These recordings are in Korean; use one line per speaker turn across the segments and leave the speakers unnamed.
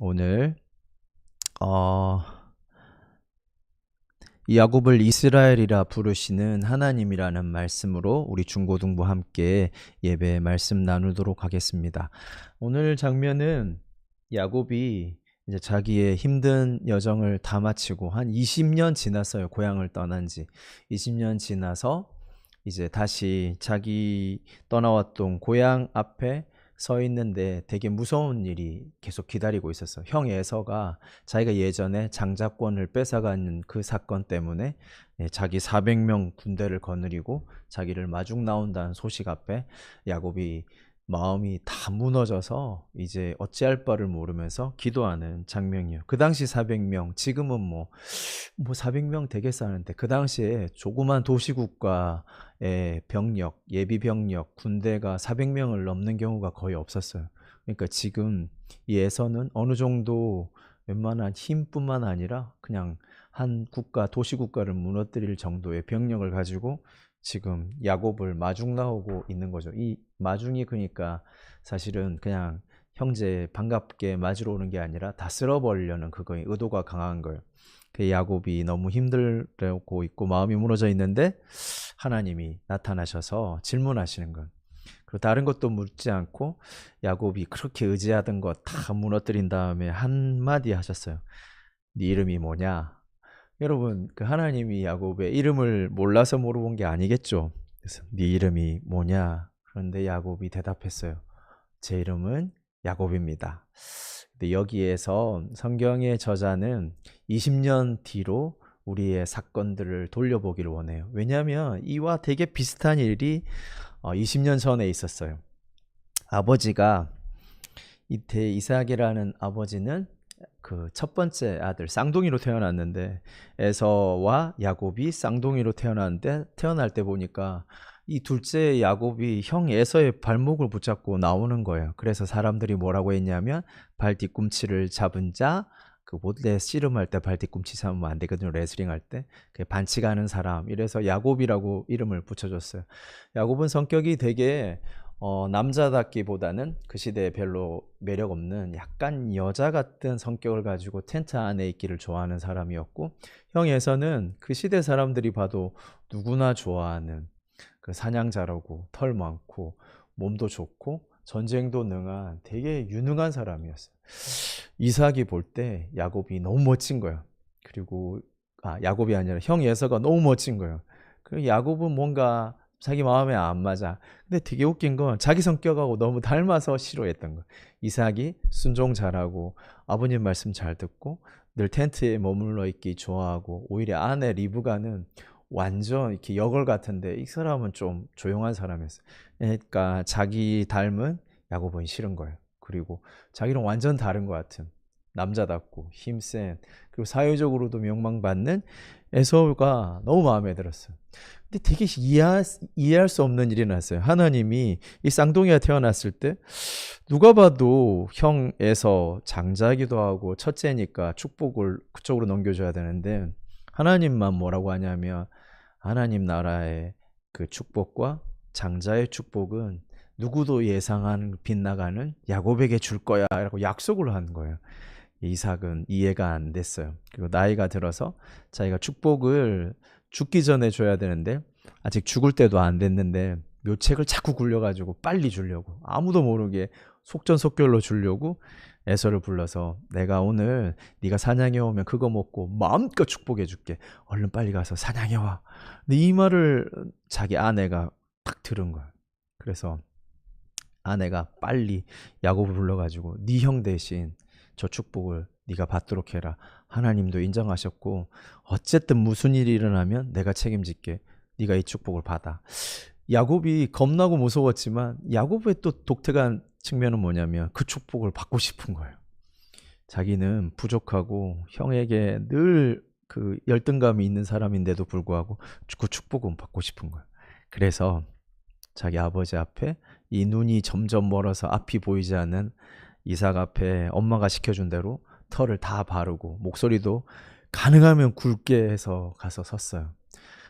오늘 어, 야곱을 이스라엘이라 부르시는 하나님이라는 말씀으로 우리 중고등부 함께 예배 말씀 나누도록 하겠습니다. 오늘 장면은 야곱이 이제 자기의 힘든 여정을 다 마치고 한 20년 지났어요. 고향을 떠난 지 20년 지나서 이제 다시 자기 떠나왔던 고향 앞에 서 있는데 되게 무서운 일이 계속 기다리고 있었어요. 형 에서가 자기가 예전에 장자권을 뺏어가는 그 사건 때문에 자기 400명 군대를 거느리고 자기를 마중 나온다는 소식 앞에 야곱이 마음이 다 무너져서 이제 어찌할 바를 모르면서 기도하는 장면이에요. 그 당시 400명, 지금은 뭐 400명 되겠어 하는데 그 당시에 조그만 도시국가의 병력, 예비 병력, 군대가 400명을 넘는 경우가 거의 없었어요. 그러니까 지금 이 에서는 어느 정도 웬만한 힘뿐만 아니라 그냥 한 국가, 도시국가를 무너뜨릴 정도의 병력을 가지고 지금 야곱을 마중 나오고 있는 거죠. 이 마중이 그러니까 사실은 그냥 형제 반갑게 맞으러 오는 게 아니라 다 쓸어버리려는 그거의 의도가 강한 거예요. 그 야곱이 너무 힘들고 있고 마음이 무너져 있는데 하나님이 나타나셔서 질문하시는 건, 그리고 다른 것도 묻지 않고 야곱이 그렇게 의지하던 거 다 무너뜨린 다음에 한마디 하셨어요. 네 이름이 뭐냐? 여러분, 그 하나님이 야곱의 이름을 몰라서 물어본 게 아니겠죠. 그래서 네 이름이 뭐냐? 그런데 야곱이 대답했어요. 제 이름은 야곱입니다. 근데 여기에서 성경의 저자는 20년 뒤로 우리의 사건들을 돌려보기를 원해요. 왜냐하면 이와 되게 비슷한 일이 20년 전에 있었어요. 아버지가 이때 이삭이라는 아버지는 그 첫 번째 아들 쌍둥이로 태어났는데 에서와 야곱이 쌍둥이로 태어났는데 태어날 때 보니까 이 둘째 야곱이 형 에서의 발목을 붙잡고 나오는 거예요. 그래서 사람들이 뭐라고 했냐면 발 뒤꿈치를 잡은 자, 그 못래 씨름할 때 발 뒤꿈치 잡으면 안 되거든요. 레슬링 할 때. 그 반칙하는 사람. 이래서 야곱이라고 이름을 붙여줬어요. 야곱은 성격이 되게 남자답기보다는 그 시대에 별로 매력 없는 약간 여자 같은 성격을 가지고 텐트 안에 있기를 좋아하는 사람이었고, 형에서는 그 시대 사람들이 봐도 누구나 좋아하는 그 사냥 잘하고 털 많고 몸도 좋고 전쟁도 능한 되게 유능한 사람이었어요. 이삭이 볼 때 야곱이 너무 멋진 거예요. 그리고 야곱이 아니라 형 예서가 너무 멋진 거예요. 그리고 야곱은 뭔가 자기 마음에 안 맞아. 근데 되게 웃긴 건 자기 성격하고 너무 닮아서 싫어했던 거예요. 이삭이 순종 잘하고 아버님 말씀 잘 듣고 늘 텐트에 머물러 있기 좋아하고, 오히려 아내 리브가는 완전 이렇게 여걸 같은데 이 사람은 좀 조용한 사람이었어요. 그러니까 자기 닮은 야곱은 싫은 거예요. 그리고 자기랑 완전 다른 것 같은 남자답고 힘센, 그리고 사회적으로도 명망받는 에서가 너무 마음에 들었어요. 근데 되게 이해할 수 없는 일이 났어요. 하나님이 이 쌍둥이가 태어났을 때 누가 봐도 형 에서 장자기도 하고 첫째니까 축복을 그쪽으로 넘겨줘야 되는데 하나님만 뭐라고 하냐면 하나님 나라의 그 축복과 장자의 축복은 누구도 예상한 빗나가는 야곱에게 줄 거야 라고 약속을 한 거예요. 이삭은 이해가 안 됐어요. 그리고 나이가 들어서 자기가 축복을 죽기 전에 줘야 되는데 아직 죽을 때도 안 됐는데 묘책을 자꾸 굴려가지고 빨리 주려고, 아무도 모르게 속전속결로 주려고 에서를 불러서 내가 오늘 네가 사냥해 오면 그거 먹고 마음껏 축복해 줄게. 얼른 빨리 가서 사냥해 와. 근데 이 말을 자기 아내가 딱 들은 거야. 그래서 아내가 빨리 야곱을 불러가지고 네 형 대신 저 축복을 네가 받도록 해라. 하나님도 인정하셨고 어쨌든 무슨 일이 일어나면 내가 책임질게. 네가 이 축복을 받아. 야곱이 겁나고 무서웠지만 야곱의 또 독특한 측면은 뭐냐면 그 축복을 받고 싶은 거예요. 자기는 부족하고 형에게 늘 그 열등감이 있는 사람인데도 불구하고 그 축복은 받고 싶은 거예요. 그래서 자기 아버지 앞에 이 눈이 점점 멀어서 앞이 보이지 않는 이삭 앞에 엄마가 시켜준 대로 털을 다 바르고 목소리도 가능하면 굵게 해서 가서 섰어요.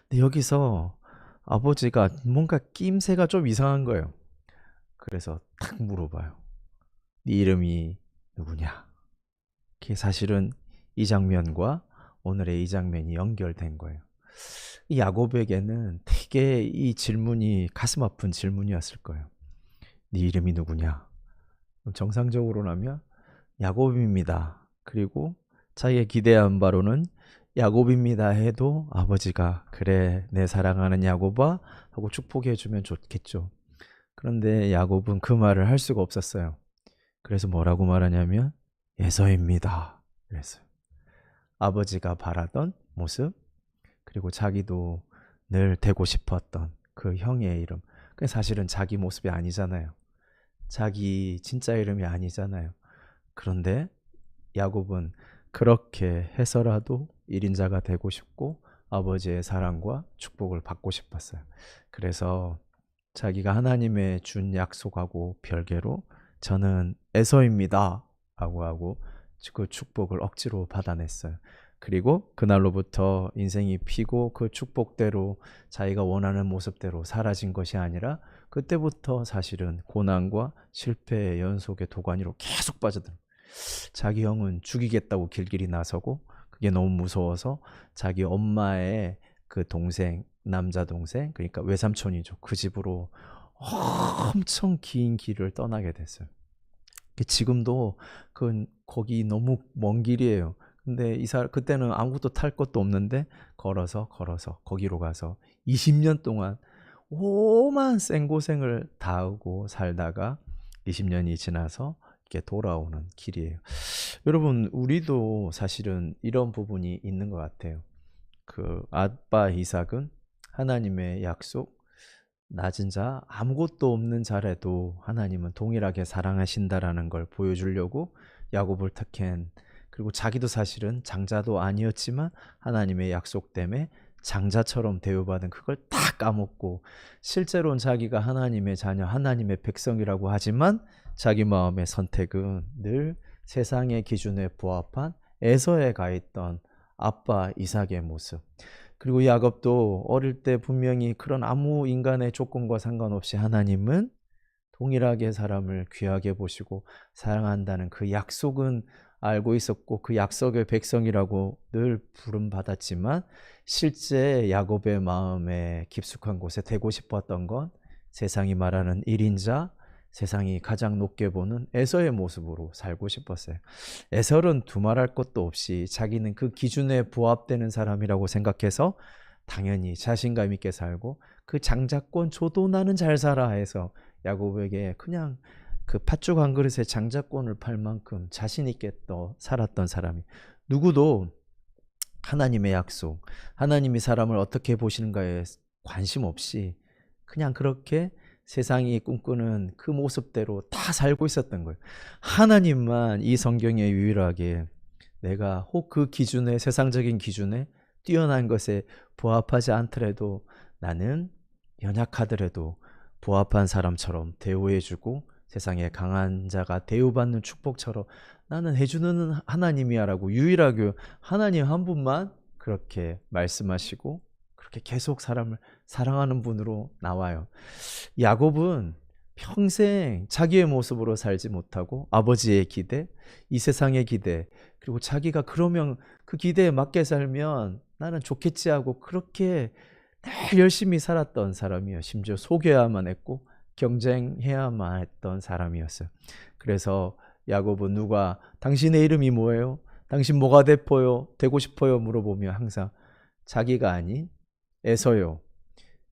근데 여기서 아버지가 뭔가 낌새가 좀 이상한 거예요. 그래서 탁 물어봐요. 네 이름이 누구냐? 그게 사실은 이 장면과 오늘의 이 장면이 연결된 거예요. 이 야곱에게는 되게 이 질문이 가슴 아픈 질문이었을 거예요. 네 이름이 누구냐? 그럼 정상적으로라면 야곱입니다. 그리고 자기의 기대한 바로는 야곱입니다 해도 아버지가 그래 내 사랑하는 야곱아 하고 축복해 주면 좋겠죠. 그런데 야곱은 그 말을 할 수가 없었어요. 그래서 뭐라고 말하냐면 에서입니다. 그랬어요. 아버지가 바라던 모습, 그리고 자기도 늘 되고 싶었던 그 형의 이름. 그 사실은 자기 모습이 아니잖아요. 자기 진짜 이름이 아니잖아요. 그런데 야곱은 그렇게 해서라도 1인자가 되고 싶고 아버지의 사랑과 축복을 받고 싶었어요. 그래서 자기가 하나님의 준 약속하고 별개로 저는 에서입니다 하고 그 축복을 억지로 받아냈어요. 그리고 그날로부터 인생이 피고 그 축복대로 자기가 원하는 모습대로 사라진 것이 아니라 그때부터 사실은 고난과 실패의 연속의 도가니로 계속 빠져든 자기 형은 죽이겠다고 길길이 나서고 그게 너무 무서워서 자기 엄마의 그 동생, 남자 동생, 그러니까 외삼촌이죠. 그 집으로 엄청 긴 길을 떠나게 됐어요. 지금도 거기 너무 먼 길이에요. 근데 그때는 아무것도 탈 것도 없는데 걸어서 거기로 가서 20년 동안 오만 생고생을 다 하고 살다가 20년이 지나서 이렇게 돌아오는 길이에요. 여러분, 우리도 사실은 이런 부분이 있는 것 같아요. 그 아빠 이삭은 하나님의 약속, 낮은 자, 아무것도 없는 자라도 하나님은 동일하게 사랑하신다라는 걸 보여주려고 야곱을 택한, 그리고 자기도 사실은 장자도 아니었지만 하나님의 약속 때문에 장자처럼 대우받은 그걸 다 까먹고 실제로는 자기가 하나님의 자녀, 하나님의 백성이라고 하지만 자기 마음의 선택은 늘 세상의 기준에 부합한 에서에 가 있던 아빠 이삭의 모습. 그리고 야곱도 어릴 때 분명히 그런 아무 인간의 조건과 상관없이 하나님은 동일하게 사람을 귀하게 보시고 사랑한다는 그 약속은 알고 있었고 그 약속의 백성이라고 늘 부름받았지만 실제 야곱의 마음에 깊숙한 곳에 되고 싶었던 건 세상이 말하는 1인자, 세상이 가장 높게 보는 에서의 모습으로 살고 싶었어요. 에서는 두말할 것도 없이 자기는 그 기준에 부합되는 사람이라고 생각해서 당연히 자신감 있게 살고 그 장자권 줘도 나는 잘 살아 해서 야곱에게 그냥 그 팥죽 한 그릇에 장자권을 팔 만큼 자신 있게 또 살았던 사람이, 누구도 하나님의 약속, 하나님이 사람을 어떻게 보시는가에 관심 없이 그냥 그렇게 세상이 꿈꾸는 그 모습대로 다 살고 있었던 거예요. 하나님만 이 성경에 유일하게 내가 혹 그 기준에, 세상적인 기준에 뛰어난 것에 부합하지 않더라도 나는 연약하더라도 부합한 사람처럼 대우해주고 세상에 강한 자가 대우받는 축복처럼 나는 해주는 하나님이야라고 유일하게 하나님 한 분만 그렇게 말씀하시고 그렇게 계속 사람을 사랑하는 분으로 나와요. 야곱은 평생 자기의 모습으로 살지 못하고 아버지의 기대, 이 세상의 기대, 그리고 자기가 그러면 그 기대에 맞게 살면 나는 좋겠지 하고 그렇게 늘 열심히 살았던 사람이에요. 심지어 속여야만 했고 경쟁해야만 했던 사람이었어요. 그래서 야곱은 누가 당신의 이름이 뭐예요? 당신 뭐가 되고 싶어요? 물어보면 항상 자기가 아닌 에서요.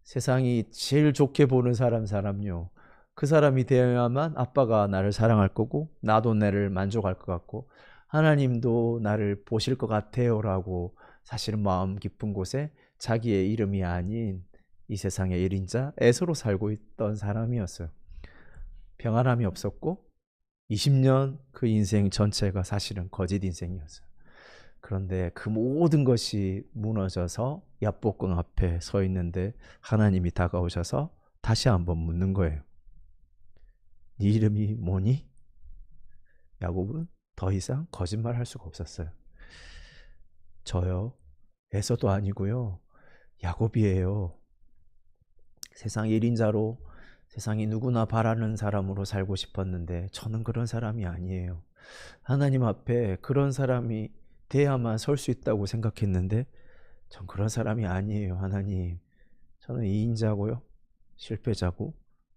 세상이 제일 좋게 보는 사람요. 그 사람이 되어야만 아빠가 나를 사랑할 거고 나도 나를 만족할 것 같고 하나님도 나를 보실 것 같아요라고 사실은 마음 깊은 곳에 자기의 이름이 아닌 이 세상의 1인자 에서로 살고 있던 사람이었어요. 평안함이 없었고 20년 그 인생 전체가 사실은 거짓 인생이었어요. 그런데 그 모든 것이 무너져서 야복강 앞에 서 있는데 하나님이 다가오셔서 다시 한번 묻는 거예요. 네 이름이 뭐니? 야곱은 더 이상 거짓말 할 수가 없었어요. 저요. 에서도 아니고요. 야곱이에요. 세상 1인자로 세상이 누구나 바라는 사람으로 살고 싶었는데 저는 그런 사람이 아니에요. 하나님 앞에 그런 사람이 돼야만 설 수 있다고 생각했는데 전 그런 사람이 아니에요. 하나님, 저는 이인자고요, 실패자고,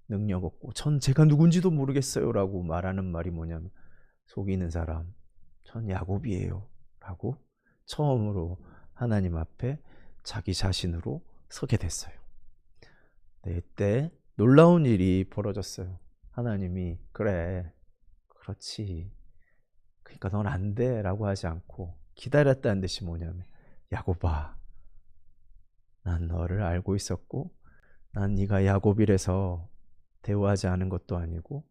능력 없고, 전 제가 누군지도 모르겠어요 라고 말하는 말이 뭐냐면, 속이는 사람, 전 야곱이에요 라고 처음으로 하나님 앞에 자기 자신으로 서게 됐어요. 네, 이때 놀라운 일이 벌어졌어요. 하나님이 그래, 그렇지, 그러니까 넌 안 돼 라고 하지 않고 기다렸다는 듯이 뭐냐면, 야곱아, 난 너를 알고 있었고, 난 네가 야곱이라서 대우하지 않은 것도 아니고,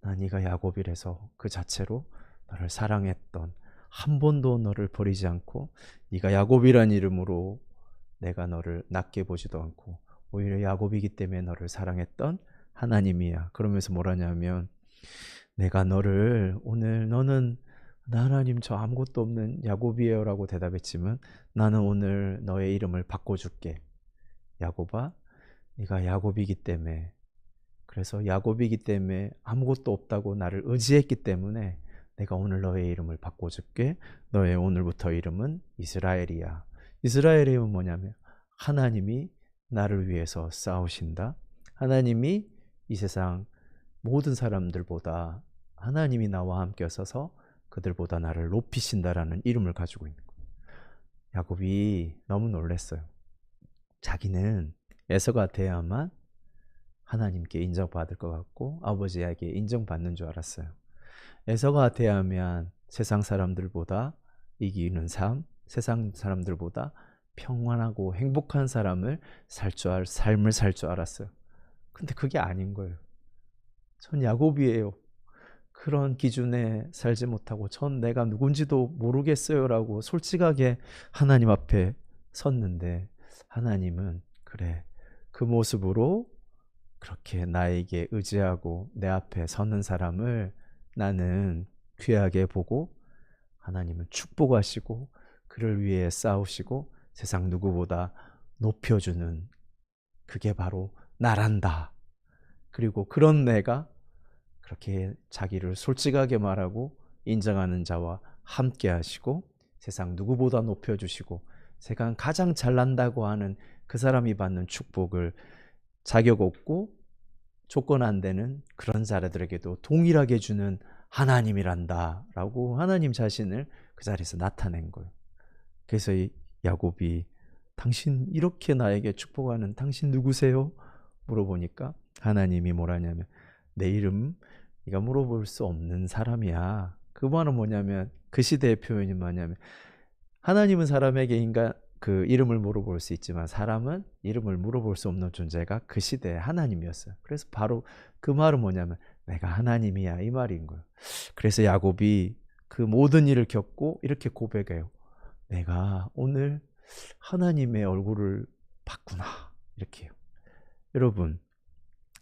난 네가 야곱이라서 그 자체로 너를 사랑했던, 한 번도 너를 버리지 않고, 네가 야곱이란 이름으로 내가 너를 낮게 보지도 않고 오히려 야곱이기 때문에 너를 사랑했던 하나님이야. 그러면서 뭐라냐면, 내가 너를 오늘, 너는 나 하나님 저 아무것도 없는 야곱이에요 라고 대답했지만, 나는 오늘 너의 이름을 바꿔줄게. 야곱아, 네가 야곱이기 때문에, 그래서 야곱이기 때문에 아무것도 없다고 나를 의지했기 때문에 내가 오늘 너의 이름을 바꿔줄게. 너의 오늘부터 이름은 이스라엘이야. 이스라엘의 이름은 뭐냐면, 하나님이 나를 위해서 싸우신다. 하나님이 이 세상 모든 사람들보다 하나님이 나와 함께 서서 그들보다 나를 높이신다라는 이름을 가지고 있는 거예요. 야곱이 너무 놀랐어요. 자기는 에서가 돼야만 하나님께 인정받을 것 같고 아버지에게 인정받는 줄 알았어요. 에서가 돼야면 세상 사람들보다 이기는 삶, 세상 사람들보다 평안하고 행복한 삶을 살 줄 알았어요. 근데 그게 아닌 거예요. 전 야곱이에요. 그런 기준에 살지 못하고 전 내가 누군지도 모르겠어요 라고 솔직하게 하나님 앞에 섰는데, 하나님은 그래, 그 모습으로 그렇게 나에게 의지하고 내 앞에 서는 사람을 나는 귀하게 보고 하나님은 축복하시고 그를 위해 싸우시고 세상 누구보다 높여주는, 그게 바로 나란다. 그리고 그런 내가 그렇게 자기를 솔직하게 말하고 인정하는 자와 함께 하시고 세상 누구보다 높여주시고 세상 가장 잘난다고 하는 그 사람이 받는 축복을 자격 없고 조건 안 되는 그런 자들에게도 동일하게 주는 하나님이란다 라고 하나님 자신을 그 자리에서 나타낸 거예요. 그래서 이 야곱이, 당신 이렇게 나에게 축복하는 당신 누구세요? 물어보니까 하나님이 뭐라냐면, 내 이름 네가 물어볼 수 없는 사람이야. 그 말은 뭐냐면, 그 시대의 표현이 뭐냐면, 하나님은 사람에게 인간 그 이름을 물어볼 수 있지만 사람은 이름을 물어볼 수 없는 존재가 그 시대에 하나님이었어요. 그래서 바로 그 말은 뭐냐면, 내가 하나님이야, 이 말인 거예요. 그래서 야곱이 그 모든 일을 겪고 이렇게 고백해요. 내가 오늘 하나님의 얼굴을 봤구나, 이렇게요. 여러분,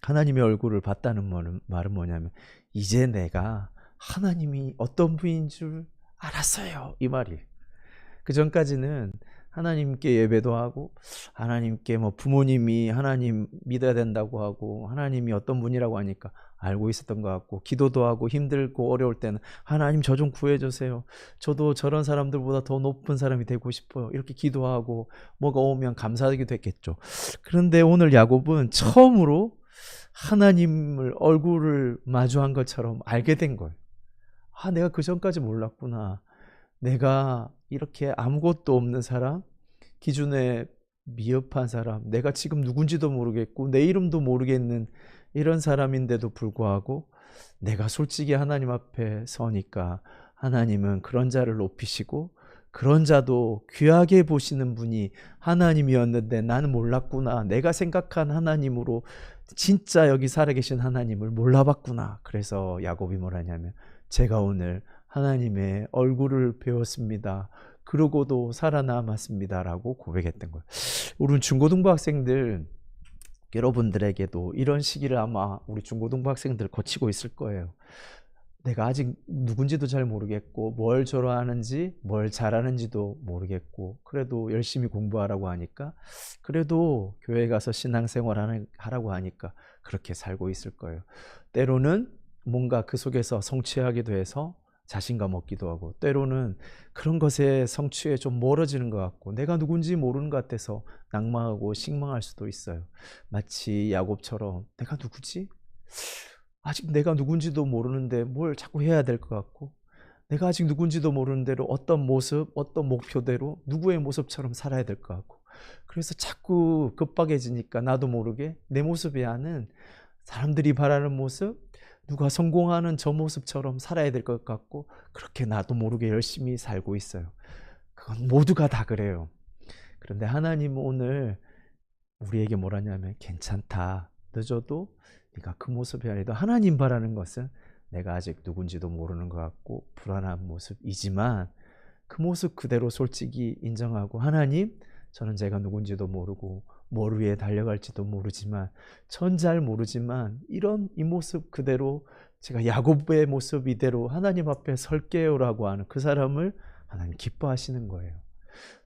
하나님의 얼굴을 봤다는 말은 뭐냐면, 이제 내가 하나님이 어떤 분인 줄 알았어요, 이 말이에요. 그 전까지는 하나님께 예배도 하고 하나님께 뭐 부모님이 하나님 믿어야 된다고 하고 하나님이 어떤 분이라고 하니까 알고 있었던 것 같고, 기도도 하고 힘들고 어려울 때는 하나님 저 좀 구해주세요, 저도 저런 사람들보다 더 높은 사람이 되고 싶어요, 이렇게 기도하고 뭐가 오면 감사하기도 했겠죠. 그런데 오늘 야곱은 처음으로 하나님을 얼굴을 마주한 것처럼 알게 된 거예요. 아, 내가 그 전까지 몰랐구나. 내가 이렇게 아무것도 없는 사람, 기준에 미흡한 사람, 내가 지금 누군지도 모르겠고 내 이름도 모르겠는 이런 사람인데도 불구하고 내가 솔직히 하나님 앞에 서니까 하나님은 그런 자를 높이시고 그런 자도 귀하게 보시는 분이 하나님이었는데 나는 몰랐구나. 내가 생각한 하나님으로 진짜 여기 살아계신 하나님을 몰라봤구나. 그래서 야곱이 뭐라냐면, 제가 오늘 하나님의 얼굴을 배웠습니다, 그러고도 살아남았습니다 라고 고백했던 거예요. 우리 중고등부 학생들, 여러분들에게도 이런 시기를 아마 우리 중고등부 학생들 거치고 있을 거예요. 내가 아직 누군지도 잘 모르겠고 뭘 좋아하는지 뭘 잘하는지도 모르겠고, 그래도 열심히 공부하라고 하니까, 그래도 교회 가서 신앙생활 하라고 하니까 그렇게 살고 있을 거예요. 때로는 뭔가 그 속에서 성취하기도 해서 자신감 없기도 하고, 때로는 그런 것에 성취에 좀 멀어지는 것 같고, 내가 누군지 모르는 것 같아서 낙망하고 식망할 수도 있어요. 마치 야곱처럼 내가 누구지? 아직 내가 누군지도 모르는데 뭘 자꾸 해야 될 것 같고, 내가 아직 누군지도 모르는 대로 어떤 모습, 어떤 목표대로 누구의 모습처럼 살아야 될 것 같고, 그래서 자꾸 급박해지니까 나도 모르게 내 모습이 아닌 사람들이 바라는 모습, 누가 성공하는 저 모습처럼 살아야 될 것 같고, 그렇게 나도 모르게 열심히 살고 있어요. 그건 모두가 다 그래요. 그런데 하나님은 오늘 우리에게 뭐라냐면, 괜찮다. 늦어도 네가 그 모습이 아니도 하나님 바라는 것은 내가 아직 누군지도 모르는 것 같고 불안한 모습이지만, 그 모습 그대로 솔직히 인정하고, 하나님, 저는 제가 누군지도 모르고 뭘 위해 달려갈지도 모르지만, 전 잘 모르지만 이런 이 모습 그대로, 제가 야곱의 모습 이대로 하나님 앞에 설게요라고 하는 그 사람을 하나님 기뻐하시는 거예요.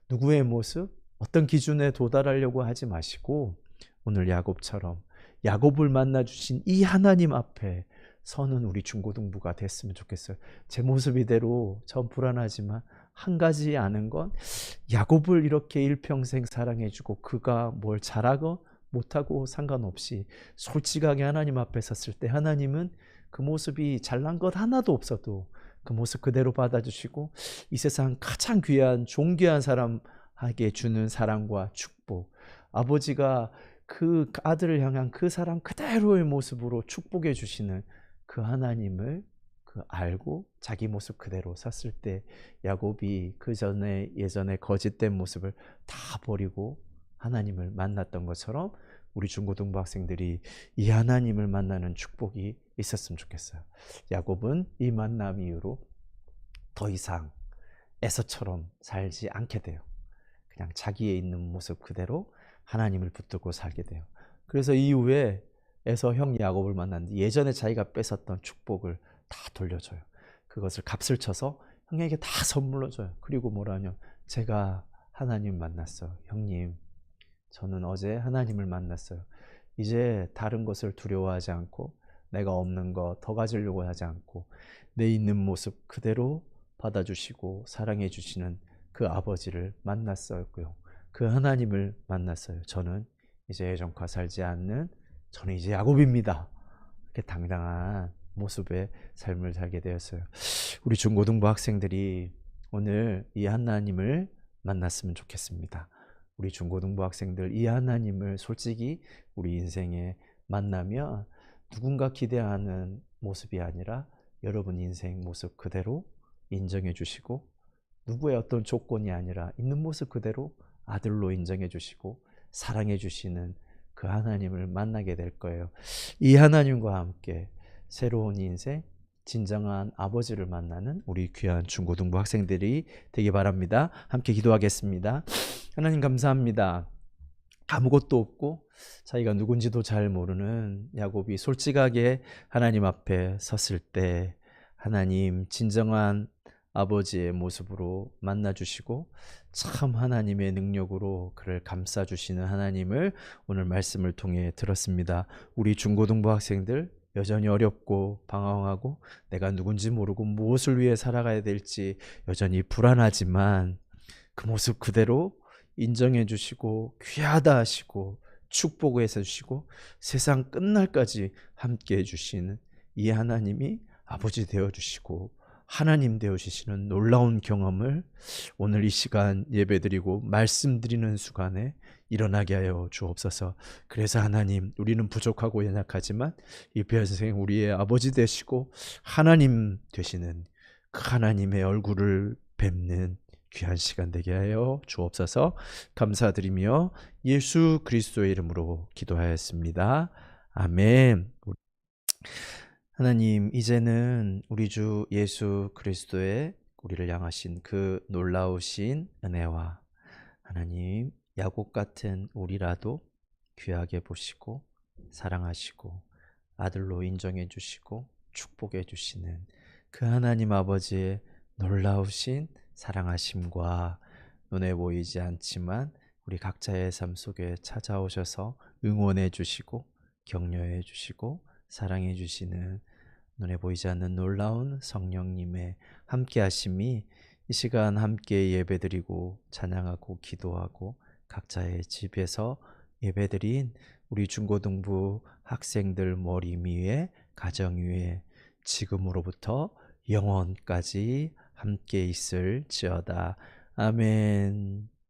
누구의 모습, 어떤 기준에 도달하려고 하지 마시고, 오늘 야곱처럼 야곱을 만나 주신 이 하나님 앞에 서는 우리 중고등부가 됐으면 좋겠어요. 제 모습 이대로 전 불안하지만 한 가지 아는 건, 야곱을 이렇게 일평생 사랑해주고 그가 뭘 잘하고 못하고 상관없이 솔직하게 하나님 앞에 섰을 때, 하나님은 그 모습이 잘난 것 하나도 없어도 그 모습 그대로 받아주시고, 이 세상 가장 귀한 존귀한 사람에게 주는 사랑과 축복, 아버지가 그 아들을 향한 그 사랑 그대로의 모습으로 축복해 주시는 그 하나님을 알고 자기 모습 그대로 섰을 때, 야곱이 그 전에 예전에 거짓된 모습을 다 버리고 하나님을 만났던 것처럼 우리 중고등부 학생들이 이 하나님을 만나는 축복이 있었으면 좋겠어요. 야곱은 이 만남 이후로 더 이상 에서처럼 살지 않게 돼요. 그냥 자기의 있는 모습 그대로 하나님을 붙들고 살게 돼요. 그래서 이후에 에서 형 야곱을 만났는데, 예전에 자기가 뺏었던 축복을 다 돌려줘요. 그것을 값을 쳐서 형에게 다 선물로 줘요. 그리고 뭐라냐, 제가 하나님 만났어요. 형님, 저는 어제 하나님을 만났어요. 이제 다른 것을 두려워하지 않고, 내가 없는 거 더 가지려고 하지 않고, 내 있는 모습 그대로 받아주시고 사랑해 주시는 그 아버지를 만났었고요. 그 하나님을 만났어요. 저는 이제 예전과 살지 않는, 저는 이제 야곱입니다. 이렇게 당당한 모습의 삶을 살게 되었어요. 우리 중고등부 학생들이 오늘 이 하나님을 만났으면 좋겠습니다. 우리 중고등부 학생들, 이 하나님을 솔직히 우리 인생에 만나면 누군가 기대하는 모습이 아니라 여러분 인생 모습 그대로 인정해 주시고, 누구의 어떤 조건이 아니라 있는 모습 그대로 아들로 인정해 주시고 사랑해 주시는 그 하나님을 만나게 될 거예요. 이 하나님과 함께 새로운 인생, 진정한 아버지를 만나는 우리 귀한 중고등부 학생들이 되기 바랍니다. 함께 기도하겠습니다. 하나님, 감사합니다. 아무것도 없고 자기가 누군지도 잘 모르는 야곱이 솔직하게 하나님 앞에 섰을 때, 하나님 진정한 아버지의 모습으로 만나주시고 참 하나님의 능력으로 그를 감싸주시는 하나님을 오늘 말씀을 통해 들었습니다. 우리 중고등부 학생들, 여전히 어렵고 방황하고 내가 누군지 모르고 무엇을 위해 살아가야 될지 여전히 불안하지만, 그 모습 그대로 인정해 주시고 귀하다 하시고 축복해 주시고 세상 끝날까지 함께 해 주시는 이 하나님이 아버지 되어 주시고 하나님 되어 주시는 놀라운 경험을 오늘 이 시간 예배드리고 말씀드리는 순간에 일어나게 하여 주옵소서. 그래서 하나님, 우리는 부족하고 연약하지만 이 변생 우리의 아버지 되시고 하나님 되시는 그 하나님의 얼굴을 뵙는 귀한 시간 되게 하여 주옵소서. 감사드리며 예수 그리스도의 이름으로 기도하였습니다. 아멘. 하나님, 이제는 우리 주 예수 그리스도의 우리를 향하신 그 놀라우신 은혜와, 하나님, 야곱 같은 우리라도 귀하게 보시고 사랑하시고 아들로 인정해 주시고 축복해 주시는 그 하나님 아버지의 놀라우신 사랑하심과, 눈에 보이지 않지만 우리 각자의 삶 속에 찾아오셔서 응원해 주시고 격려해 주시고 사랑해 주시는 눈에 보이지 않는 놀라운 성령님의 함께하심이 이 시간 함께 예배드리고 찬양하고 기도하고 각자의 집에서 예배드린 우리 중고등부 학생들 머리 위에 가정 위에 지금으로부터 영원까지 함께 있을지어다. 아멘.